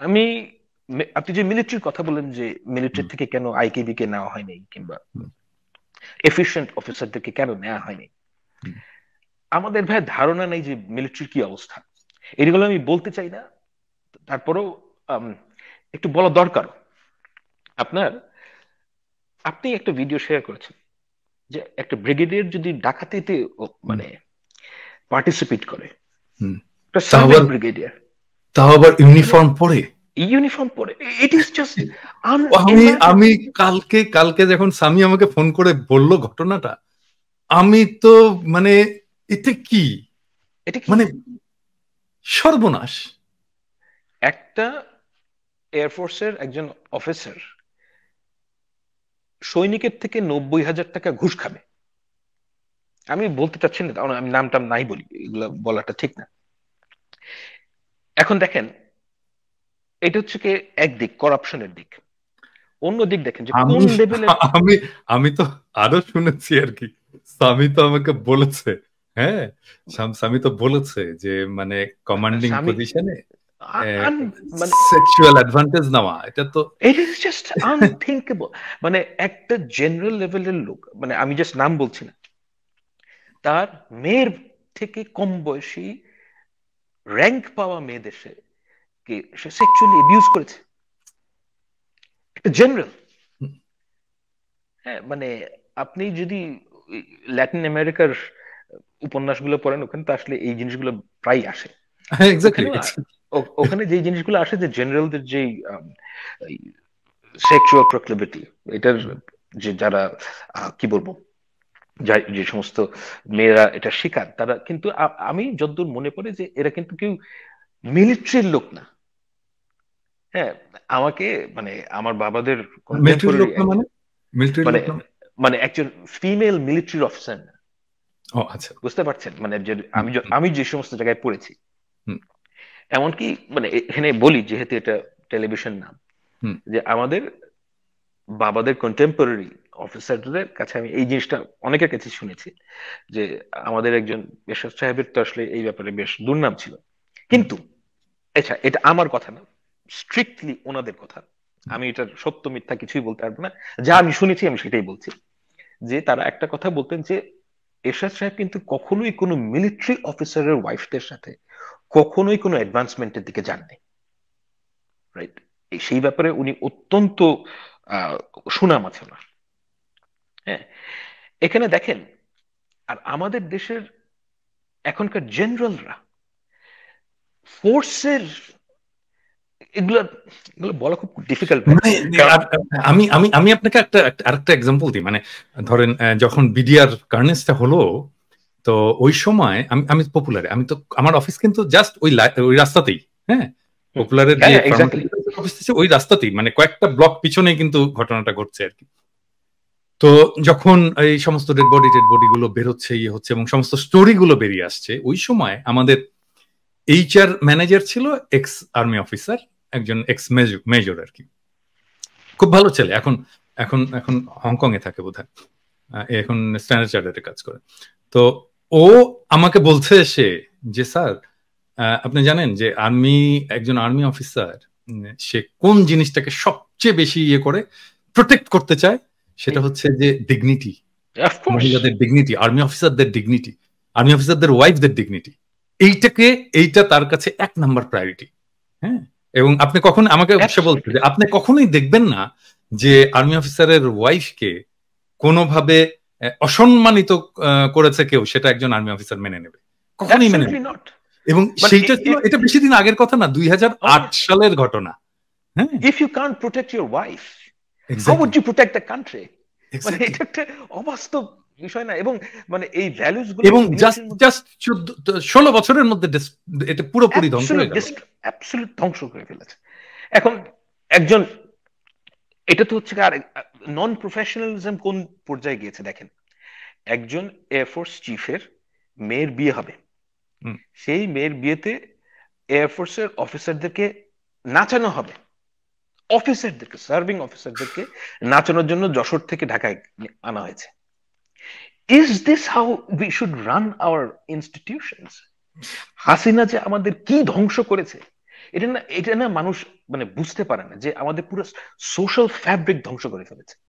আমি আপনি যে মিলিটারির কথা বলেন, যে মিলিটারি হুম, থেকে কেন আইকেবি কে নেওয়া হয়নি, কিংবা হুম, এফিশিয়েন্ট অফিসারদেরকে কেন নেওয়া হয়নি, হুম। আমাদের ভাই ধারণা নেই যে মিলিটারির কি অবস্থা। এগুলো আমি বলতে চাই না, তারপরেও আম, একটু বলা দরকার। আপনার আপনি একটা ভিডিও শেয়ার করেছেন যে একটা ব্রিগেডিয়ার যদি ডাকাতিতে হুম, মানে পার্টিসিপেট করে, হুম। একটা তাও সার্ভিস আবার ব্রিগেডিয়ার, তাও আবার মানে ইউনিফর্ম পরে। ইউনিফর্ম পরে, ইট ইজ জাস্ট আমি আমি আনইমাজিনেবল। কালকে কালকে যখন স্বামী আমাকে ফোন করে বলল ঘটনাটা, আমি তো মানে এতে কি, এটা কি? মানে সর্বনাশ। একটা এয়ারফোর্সের একজন অফিসার সৈনিকের থেকে 90,000 টাকা ঘুষ খাবে। আমি বলতে চাচ্ছি না, কারণ আমি নাম টাম নাই বলি, এগুলো বলাটা ঠিক না। এখন দেখেন, এটা হচ্ছে কি একদিক করাপশনের দিক, অন্য দিক দেখেন যে কোন আমি লেভেলের। আমি আমি তো আরো শুনেছি আর কি। স্বামী তো আমাকে বলেছে, হ্যাঁ, স্বামী তো বলেছে যে মানে কমান্ডিং স্বামী পজিশনে মানে সেক্সুয়াল অ্যাডভান্টেজ নেওয়া, এটা তো ইট ইজ জাস্ট আনথিঙ্কেবল। মানে একটা জেনারেল লেভেলের লোক, মানে আমি জাস্ট নাম বলছি না, তার মেয়ের থেকে কম বয়সী র্যাঙ্ক পাওয়া মেয়েদের কে সে সেক্সুয়ালি অ্যাবিউজ করেছে, একটা জেনারেল। হ্যাঁ, মানে আপনি যদি ল্যাটিন আমেরিকার উপন্যাসগুলো পড়েন, ওখানে তো আসলে এই জিনিসগুলো প্রায় আসে। এক্স্যাক্টলি। ওখানেও ওখানে যে জিনিসগুলো আসে, যে জেনারেলদের যেই সেক্সুয়াল প্রক্লিভিটি, এটার যে যারা কি বলবো, যে সমস্ত মেয়েরা এটা শিকার, তারা কিন্তু আমি যতদূর মনে পড়ে যে এরা কিন্তু কেউ মিলিটারির লোক না। হ্যাঁ, আমাকে মানে আমার বাবাদের মিলিটারির কন্টেম্পোরারি লোক না মানে? মিলিটারির মানে লোক না? মানে একজন ফিমেল মিলিটারি অফিসার, ও আচ্ছা। বুঝতে পারছেন? মানে যে হুম, আমি হুম, আমি যে সমস্ত জায়গায় পড়েছি, হুম, এমনকি মানে এখানে বলি যেহেতু এটা টেলিভিশন নাম, হুম, যে আমাদের বাবাদের কন্টেম্পোরারি অফিসারদের কাছে আমি এই জিনিসটা অনেকের কাছে শুনেছি, যে আমাদের একজন এরশাদ সাহেবের তো আসলে এই ব্যাপারে বেশ দুর্নাম ছিল। হুম, কিন্তু আচ্ছা, এটা আমার কথা না, স্ট্রিক্টলি ওনাদের কথা। আমি এটার সত্য মিথ্যা কিছুই বলতে পারবো না, যা আমি শুনেছি আমি সেটাই বলছি। যে তারা একটা কথা বলতেন যে এরশাদ সাহেব কিন্তু কখনোই কোনো মিলিটারি অফিসারের ওয়াইফদের সাথে কখনোই কোনো অ্যাডভান্সমেন্টের দিকে যাননি, রাইট? সেই ব্যাপারে উনি অত্যন্ত আহ, সুনাম আছে ওনার। হ্যাঁ, এখানে দেখেন, আর আমাদের দেশের এখনকার জেনারেলরা ফোর্সের, এগুলো এগুলো বলা খুব ডিফিকাল্ট ভাই। মানে কারণ আমি আমি আমি আপনাকে আরেকটা এক্সাম্পল দিই। মানে ধরেন যখন বিডিআর কার্নেসটা হলো, তো ওই সময় আমি আমি পপুলারে, আমি তো আমার অফিস কিন্তু জাস্ট ওই রাস্তাতেই, হ্যাঁ, হুম, পপুলারের যে হ্যাঁ এক্স্যাক্টলি। ফার্মাসিউটিক্যাল অফিস আছে ওই রাস্তাতেই, মানে কয়েকটা ব্লক পিছনে কিন্তু ঘটনাটা ঘটছে আর কি। তো যখন এই সমস্ত ডেড বডি গুলো বেরোচ্ছে, ইয়ে হচ্ছে এবং সমস্ত স্টোরি গুলো বেরিয়ে আসছে, ওই সময় আমাদের এইচআর ম্যানেজার ছিল এক্স আর্মি অফিসার, একজন এক্স মেজর আর কি। খুব ভালো ছেলে, এখন এখন এখন হংকং এ থাকে বোধহয়। এখন স্ট্যান্ডার্ড চার্টার্ডে কাজ করে। তো ও আমাকে বলছে সে, যে স্যার, আপনি জানেন যে একজন আর্মি অফিসার সে কোন জিনিসটাকে সবচেয়ে বেশি ইয়ে করে, প্রোটেক্ট করতে চায়, সেটা হচ্ছে যে ডিগনিটি, অফকোর্স। মহিলাদের ডিগনিটি, আর্মি অফিসারদের ডিগনিটি, আর্মি অফিসারদের ওয়াইফদের ডিগনিটি। এইটা তার কাছে 1 নাম্বার প্রায়োরিটি। হ্যাঁ, এবং আপনি কখন আমাকে সে বলছে অ্যাবসলিউটলি। যে আপনি কখনোই দেখবেন না যে আর্মি অফিসারের ওয়াইফকে কোনোভাবে অসম্মানিত করেছে কেউ, সেটা একজন আর্মি অফিসার মেনে নেবে, কখনোই মেনে অ্যাবসলিউটলি নেবে। নট। এবং মানে সেইটা ছিল, এটা বেশি দিন আগের কথা না, 2008 সালের ঘটনা। হ্যাঁ, if you can't protect your wife, how would exactly, you protect the country? মানে এক্স্যাক্টলি। এটা একটা অবাস্তব বিষয় না? এবং মানে এই ভ্যালুস গুলো এবং জাস্ট মিলিটারির মধ্যে জাস্ট 16 বছরের মধ্যে এটা পুরোপুরি ধ্বংস অ্যাবসলিউট হয়ে গেল। অ্যাবসলিউট ধ্বংস করে ফেলেছে। এখন একজন, এটা তো হচ্ছে আর নন প্রফেশনালিজম কোন পর্যায়ে গিয়েছে দেখেন। একজন এয়ারফোর্স চিফের মেয়ের বিয়ে হবে, হুম, সেই মেয়ের বিয়েতে এয়ারফোর্সের অফিসারদেরকে নাচানো হবে, অফিসারদেরকে, সার্ভিং অফিসারদেরকে নাচানোর জন্য যশোর থেকে ঢাকায় আনা হয়েছে। Is this how we should run our institutions? Hasina যে আমাদের কি ধ্বংস করেছে, এটা না মানুষ মানে বুঝতে পারে না যে আমাদের পুরো সোশ্যাল ফ্যাব্রিক ধ্বংস করে ফেলেছে।